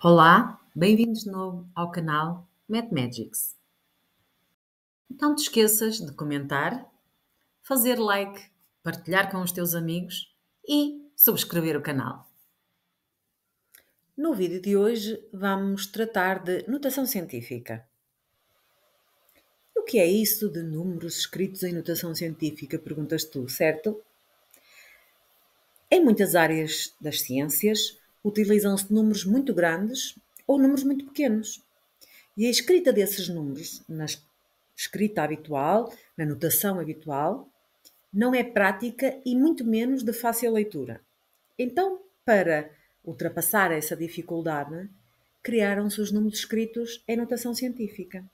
Olá, bem-vindos de novo ao canal Mathemagics. Não te esqueças de comentar, fazer like, partilhar com os teus amigos e subscrever o canal. No vídeo de hoje vamos tratar de notação científica. O que é isso de números escritos em notação científica, perguntas tu, certo? Em muitas áreas das ciências utilizam-se números muito grandes ou números muito pequenos. E a escrita desses números, na escrita habitual, na notação habitual, não é prática e muito menos de fácil leitura. Então, para ultrapassar essa dificuldade, criaram-se os números escritos em notação científica.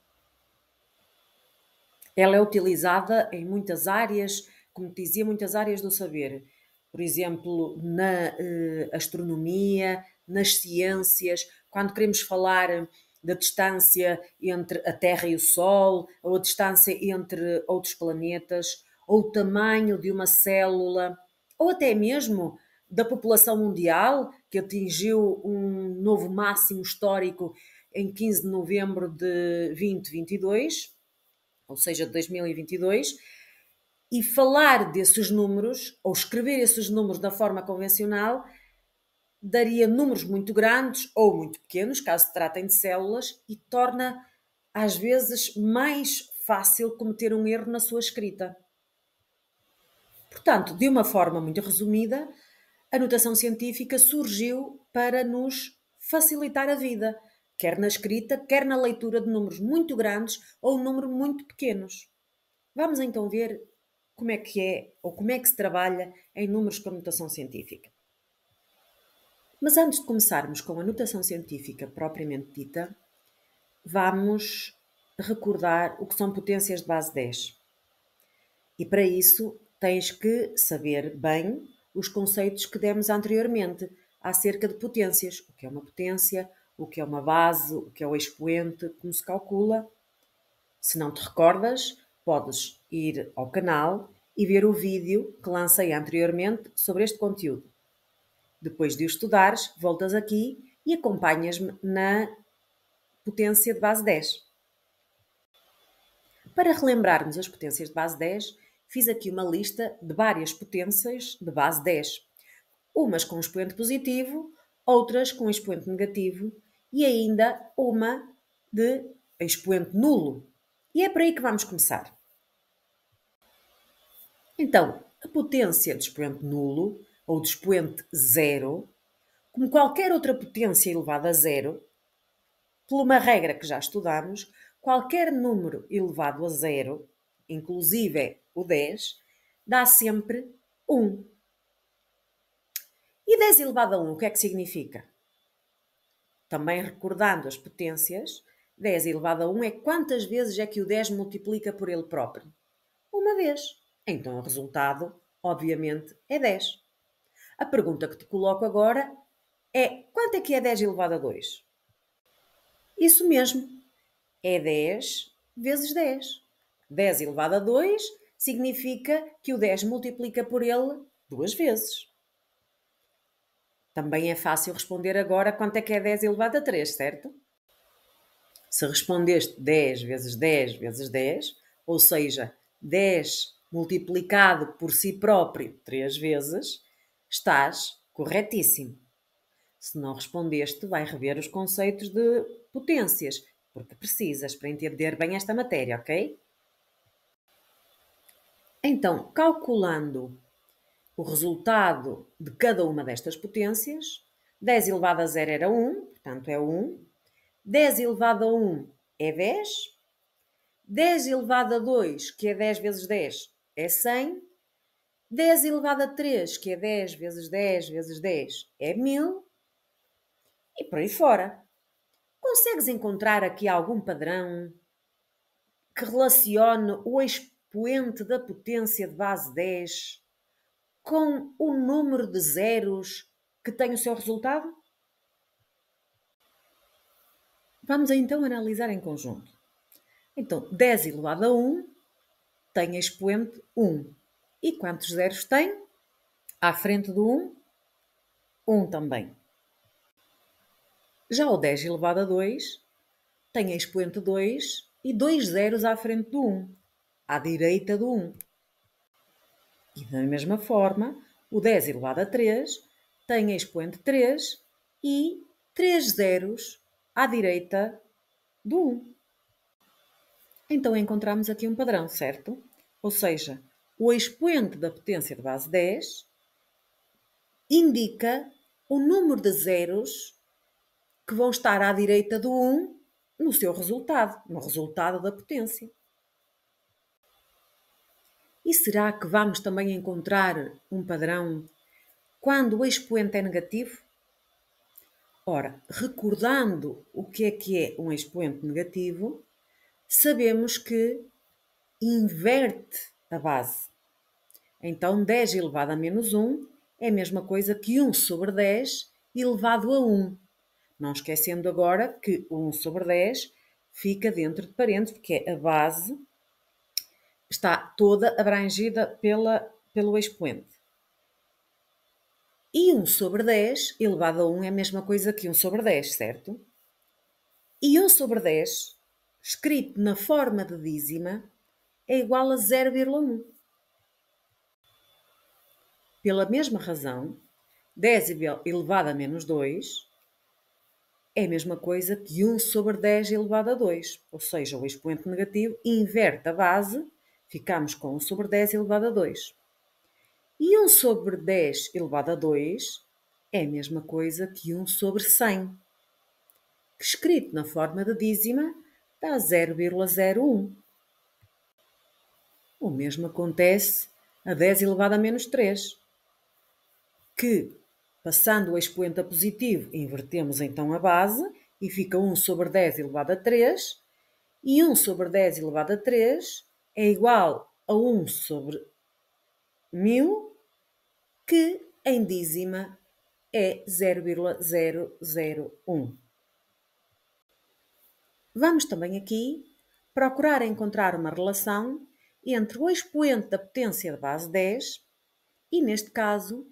Ela é utilizada em muitas áreas, como te dizia, muitas áreas do saber. Por exemplo, na astronomia, nas ciências, quando queremos falar da distância entre a Terra e o Sol, ou a distância entre outros planetas, ou o tamanho de uma célula, ou até mesmo da população mundial, que atingiu um novo máximo histórico em 15 de novembro de 2022, ou seja, de 2022, e falar desses números, ou escrever esses números da forma convencional, daria números muito grandes ou muito pequenos, caso se tratem de células, e torna, às vezes, mais fácil cometer um erro na sua escrita. Portanto, de uma forma muito resumida, a notação científica surgiu para nos facilitar a vida, quer na escrita, quer na leitura de números muito grandes ou números muito pequenos. Vamos então ver como é que é ou como é que se trabalha em números com notação científica. Mas antes de começarmos com a notação científica propriamente dita, vamos recordar o que são potências de base 10. E para isso tens que saber bem os conceitos que demos anteriormente acerca de potências. O que é uma potência, o que é uma base, o que é o expoente, como se calcula. Se não te recordas, podes ir ao canal e ver o vídeo que lancei anteriormente sobre este conteúdo. Depois de o estudares, voltas aqui e acompanhas-me na potência de base 10. Para relembrarmos as potências de base 10, fiz aqui uma lista de várias potências de base 10. Umas com expoente positivo, outras com expoente negativo e ainda uma de expoente nulo. E é por aí que vamos começar. Então, a potência de expoente nulo ou de expoente zero, como qualquer outra potência elevada a zero, por uma regra que já estudamos, qualquer número elevado a zero, inclusive o 10, dá sempre 1. E 10 elevado a 1, o que é que significa? Também recordando as potências, 10 elevado a 1 é quantas vezes é que o 10 multiplica por ele próprio? Uma vez. Então o resultado, obviamente, é 10. A pergunta que te coloco agora é: quanto é que é 10 elevado a 2? Isso mesmo, é 10 vezes 10. 10 elevado a 2 significa que o 10 multiplica por ele duas vezes. Também é fácil responder agora quanto é que é 10 elevado a 3, certo? Se respondeste 10 vezes 10 vezes 10, ou seja, 10 multiplicado por si próprio 3 vezes, estás corretíssimo. Se não respondeste, vai rever os conceitos de potências, porque precisas para entender bem esta matéria, ok? Então, calculando o resultado de cada uma destas potências, 10 elevado a 0 era 1, portanto é 1. 10 elevado a 1 é 10. 10 elevado a 2, que é 10 vezes 10, é 100. 10 elevado a 3, que é 10 vezes 10 vezes 10, é 1000. E por aí fora. Consegues encontrar aqui algum padrão que relacione o expoente da potência de base 10 com o número de zeros que tem o seu resultado? Vamos então analisar em conjunto. Então, 10 elevado a 1 tem expoente 1. E quantos zeros tem? À frente do 1, 1 também. Já o 10 elevado a 2 tem a expoente 2 e dois zeros à frente do 1, à direita do 1. E da mesma forma, o 10 elevado a 3 tem a expoente 3 e 3 zeros à direita do 1. Então encontramos aqui um padrão, certo? Ou seja, o expoente da potência de base 10 indica o número de zeros que vão estar à direita do 1 no seu resultado, no resultado da potência. E será que vamos também encontrar um padrão quando o expoente é negativo? Ora, recordando o que é um expoente negativo, sabemos que inverte a base. Então, 10 elevado a menos 1 é a mesma coisa que 1 sobre 10 elevado a 1. Não esquecendo agora que 1 sobre 10 fica dentro de parênteses, porque a base está toda abrangida pelo expoente. E 1 sobre 10 elevado a 1 é a mesma coisa que 1 sobre 10, certo? E 1 sobre 10, escrito na forma de dízima, é igual a 0,1. Pela mesma razão, 10 elevado a menos 2 é a mesma coisa que 1 sobre 10 elevado a 2. Ou seja, o expoente negativo inverte a base, ficamos com 1 sobre 10 elevado a 2. E 1 sobre 10 elevado a 2 é a mesma coisa que 1 sobre 100, que escrito na forma de dízima dá 0,01. O mesmo acontece a 10 elevado a menos 3, que, passando o expoente a positivo, invertemos então a base e fica 1 sobre 10 elevado a 3, e 1 sobre 10 elevado a 3 é igual a 1 sobre 1000, que em dízima é 0,001. Vamos também aqui procurar encontrar uma relação entre o expoente da potência de base 10 e, neste caso,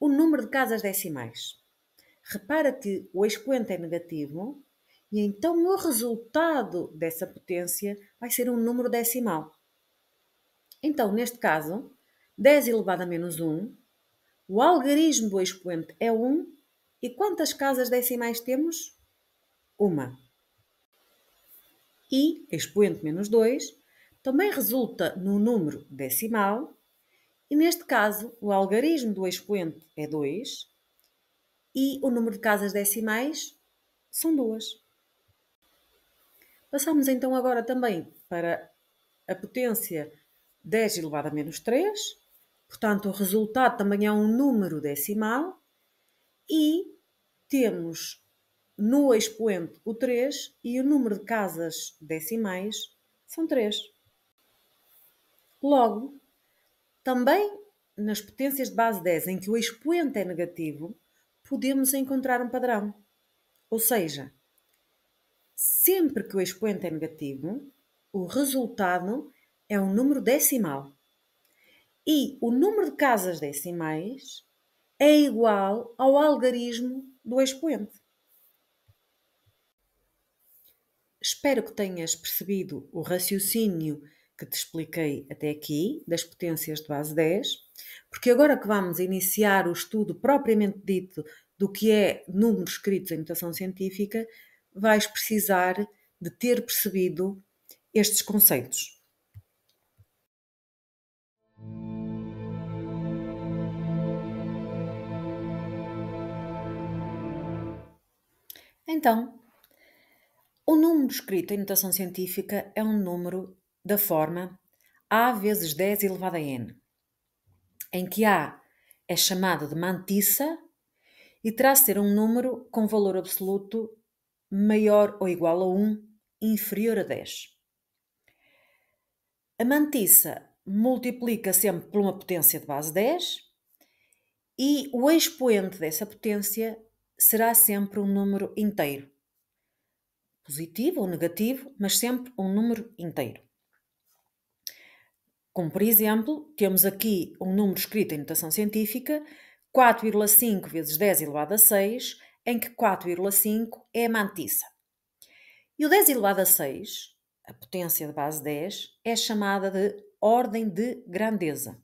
o número de casas decimais. Repara que o expoente é negativo e então o resultado dessa potência vai ser um número decimal. Então, neste caso, 10 elevado a menos 1, o algarismo do expoente é 1 e quantas casas decimais temos? Uma. E expoente menos 2 também resulta no número decimal e, neste caso, o algarismo do expoente é 2 e o número de casas decimais são 2. Passamos então agora também para a potência 10 elevado a menos 3, portanto o resultado também é um número decimal e temos no expoente o 3 e o número de casas decimais são 3. Logo, também nas potências de base 10 em que o expoente é negativo, podemos encontrar um padrão. Ou seja, sempre que o expoente é negativo, o resultado é um número decimal. E o número de casas decimais é igual ao algarismo do expoente. Espero que tenhas percebido o raciocínio que te expliquei até aqui, das potências de base 10, porque agora que vamos iniciar o estudo propriamente dito do que é números escritos em notação científica, vais precisar de ter percebido estes conceitos. Então, o número escrito em notação científica é um número da forma A vezes 10 elevado a n, em que A é chamado de mantissa e terá de ser um número com valor absoluto maior ou igual a 1, inferior a 10. A mantissa multiplica sempre por uma potência de base 10 e o expoente dessa potência será sempre um número inteiro. Positivo ou negativo, mas sempre um número inteiro. Como, por exemplo, temos aqui um número escrito em notação científica, 4,5 vezes 10 elevado a 6 em que 4,5 é a mantissa. E o 10 elevado a 6, a potência de base 10, é chamada de ordem de grandeza.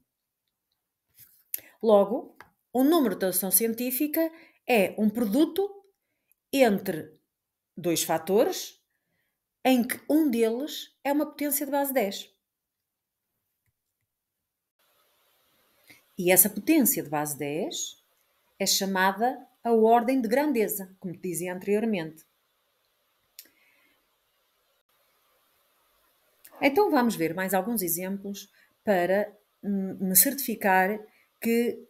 Logo, o número de notação científica é um produto entre dois fatores em que um deles é uma potência de base 10. E essa potência de base 10 é chamada a ordem de grandeza, como te dizia anteriormente. Então vamos ver mais alguns exemplos para me certificar que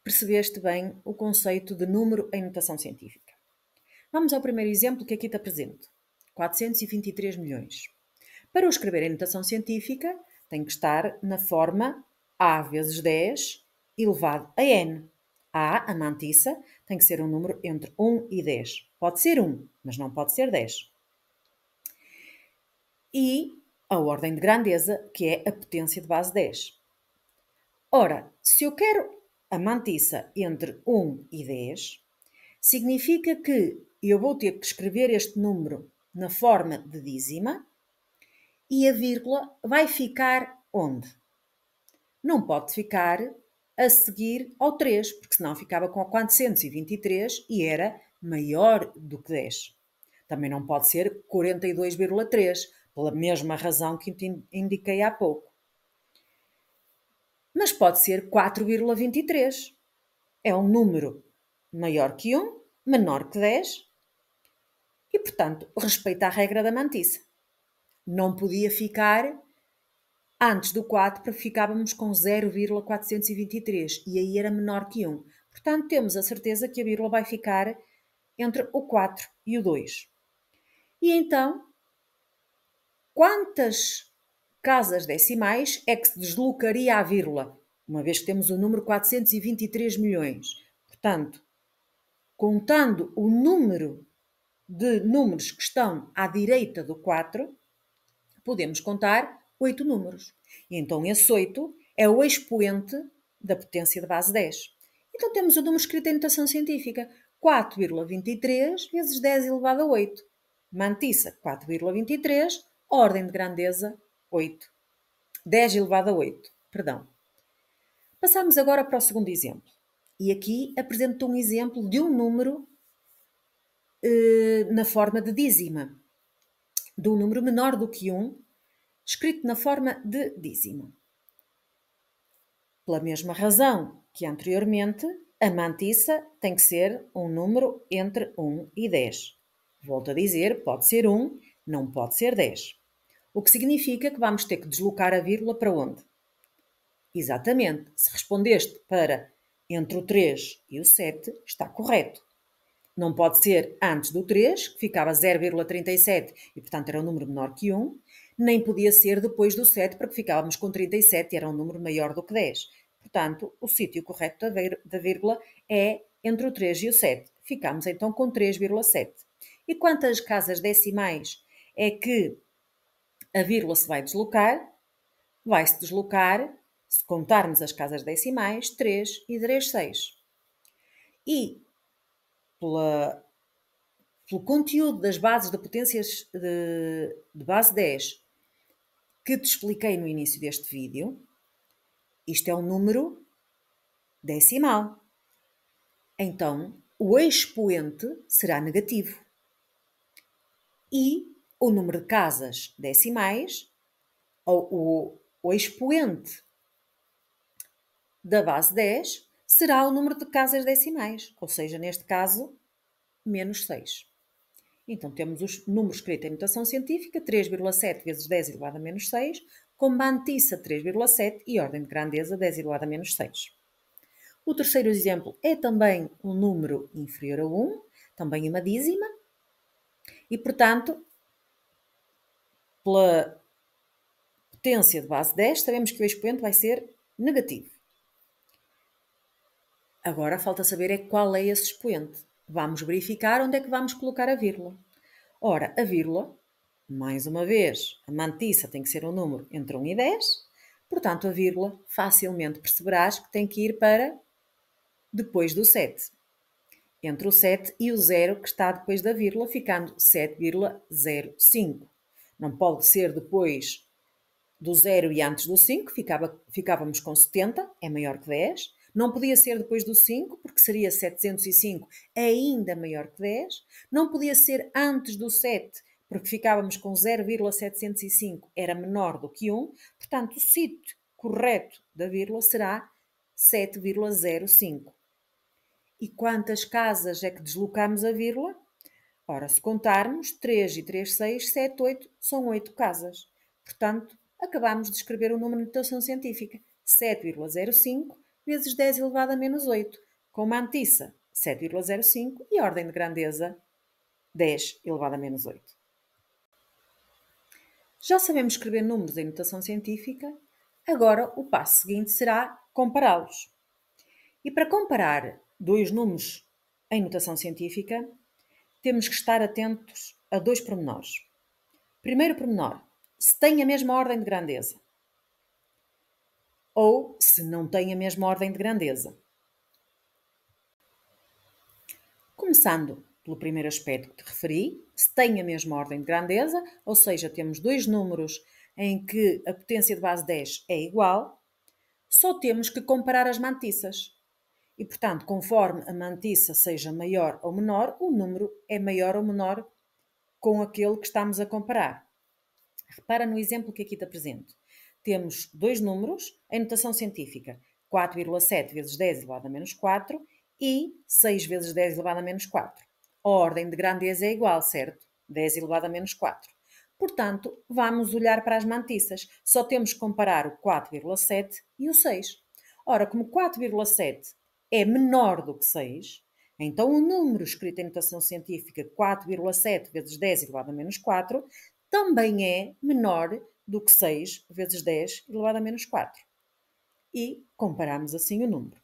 percebeste bem o conceito de número em notação científica. Vamos ao primeiro exemplo que aqui te apresento. 423 milhões. Para o escrever em notação científica, tem que estar na forma A vezes 10 elevado a n. A mantissa, tem que ser um número entre 1 e 10. Pode ser 1, mas não pode ser 10. E a ordem de grandeza, que é a potência de base 10. Ora, se eu quero a mantissa entre 1 e 10, significa que eu vou ter que escrever este número na forma de dízima e a vírgula vai ficar onde? Não pode ficar a seguir ao 3, porque senão ficava com 423 e era maior do que 10. Também não pode ser 42,3, pela mesma razão que indiquei há pouco. Mas pode ser 4,23. É um número maior que 1, menor que 10 e, portanto, respeita a regra da mantissa. Não podia ficar antes do 4, porque ficávamos com 0,423 e aí era menor que 1. Portanto, temos a certeza que a vírgula vai ficar entre o 4 e o 2. E então, quantas casas decimais é que se deslocaria a vírgula? Uma vez que temos o número 423 milhões. Portanto, contando o número de números que estão à direita do 4, podemos contar 8 números. E então esse 8 é o expoente da potência de base 10. Então temos o número escrito em notação científica. 4,23 vezes 10 elevado a 8. Mantissa, 4,23, ordem de grandeza, 8. 10 elevado a 8, perdão. Passamos agora para o segundo exemplo. E aqui apresento um exemplo de um número na forma de dízima. De um número menor do que 1, escrito na forma de dízima. Pela mesma razão que anteriormente, a mantissa tem que ser um número entre 1 e 10. Volto a dizer, pode ser 1, não pode ser 10. O que significa que vamos ter que deslocar a vírgula para onde? Exatamente, se respondeste para entre o 3 e o 7, está correto. Não pode ser antes do 3, que ficava 0,37 e, portanto, era um número menor que 1, nem podia ser depois do 7, porque ficávamos com 37 e era um número maior do que 10. Portanto, o sítio correto da vírgula é entre o 3 e o 7. Ficamos então com 3,7. E quantas casas decimais é que a vírgula se vai deslocar? Vai-se deslocar, se contarmos as casas decimais, 3 e 3, 6. E pelo conteúdo das bases de potências de base 10 que te expliquei no início deste vídeo, isto é um número decimal. Então, o expoente será negativo. E o número de casas decimais, ou o expoente da base 10, será o número de casas decimais, ou seja, neste caso, menos 6. Então temos os números escritos em notação científica, 3,7 vezes 10 elevado a menos 6, com mantissa 3,7 e ordem de grandeza 10 elevado a menos 6. O terceiro exemplo é também um número inferior a 1, também uma dízima, e portanto, pela potência de base 10, sabemos que o expoente vai ser negativo. Agora falta saber é qual é esse expoente. Vamos verificar onde é que vamos colocar a vírgula. Ora, a vírgula, mais uma vez, a mantissa tem que ser um número entre 1 e 10, portanto a vírgula facilmente perceberás que tem que ir para depois do 7. entre o 7 e o 0 que está depois da vírgula, ficando 7,05. Não pode ser depois do 0 e antes do 5, ficávamos com 70, é maior que 10. Não podia ser depois do 5, porque seria 705, ainda maior que 10. Não podia ser antes do 7, porque ficávamos com 0,705, era menor do que 1. Portanto, o sítio correto da vírgula será 7,05. E quantas casas é que deslocamos a vírgula? Ora, se contarmos, 3 e 3, 6, 7, 8, são 8 casas. Portanto, acabamos de escrever o número de notação científica. 7,05 vezes 10 elevado a menos 8. Com uma antissa, 7,05 e a ordem de grandeza, 10 elevado a menos 8. Já sabemos escrever números em notação científica, agora o passo seguinte será compará-los. E para comparar dois números em notação científica, temos que estar atentos a dois pormenores. Primeiro pormenor, se tem a mesma ordem de grandeza ou se não tem a mesma ordem de grandeza. Começando pelo primeiro aspecto que te referi, se tem a mesma ordem de grandeza, ou seja, temos dois números em que a potência de base 10 é igual, só temos que comparar as mantissas. E, portanto, conforme a mantissa seja maior ou menor, o número é maior ou menor com aquele que estamos a comparar. Repara no exemplo que aqui te apresento. Temos dois números em notação científica, 4,7 vezes 10 elevado a menos 4 e 6 vezes 10 elevado a menos 4. A ordem de grandeza é igual, certo? 10 elevado a menos 4. Portanto, vamos olhar para as mantissas. Só temos que comparar o 4,7 e o 6. Ora, como 4,7 é menor do que 6, então o número escrito em notação científica 4,7 vezes 10 elevado a menos 4 também é menor do que 6 vezes 10 elevado a menos 4. E comparamos assim o número.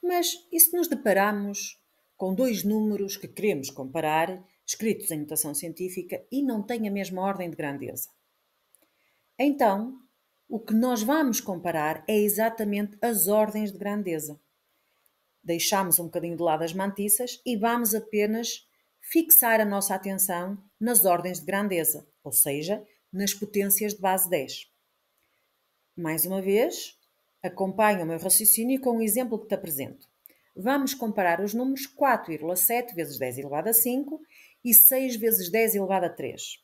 Mas e se nos deparamos com dois números que queremos comparar, escritos em notação científica e não têm a mesma ordem de grandeza? Então, o que nós vamos comparar é exatamente as ordens de grandeza. Deixamos um bocadinho de lado as mantissas e vamos apenas fixar a nossa atenção nas ordens de grandeza, ou seja, nas potências de base 10. Mais uma vez, acompanha o meu raciocínio com o exemplo que te apresento. Vamos comparar os números 4,7 vezes 10 elevado a 5 e 6 vezes 10 elevado a 3.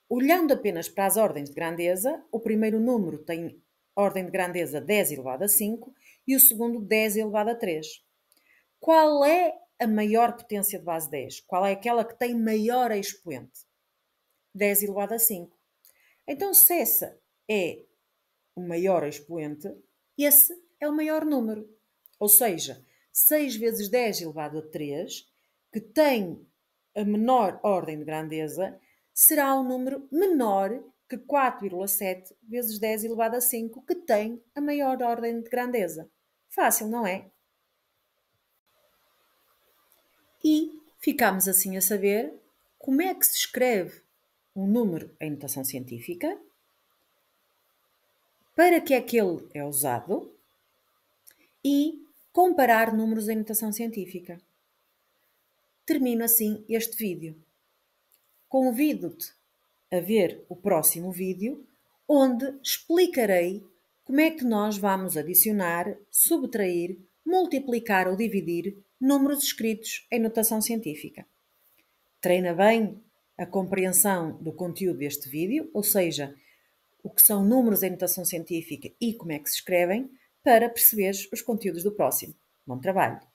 Olhando apenas para as ordens de grandeza, o primeiro número tem ordem de grandeza 10 elevado a 5 e o segundo 10 elevado a 3. Qual é a maior potência de base 10? Qual é aquela que tem maior expoente? 10 elevado a 5. Então, se essa é o maior expoente, esse é o maior número. Ou seja, 6 vezes 10 elevado a 3, que tem a menor ordem de grandeza, será um número menor que 4,7 vezes 10 elevado a 5, que tem a maior ordem de grandeza. Fácil, não é? E ficamos assim a saber como é que se escreve um número em notação científica, para que é que ele é usado e comparar números em notação científica. Termino assim este vídeo. Convido-te a ver o próximo vídeo, onde explicarei como é que nós vamos adicionar, subtrair, multiplicar ou dividir números escritos em notação científica. Treina bem a compreensão do conteúdo deste vídeo, ou seja, o que são números em notação científica e como é que se escrevem, para perceberes os conteúdos do próximo. Bom trabalho!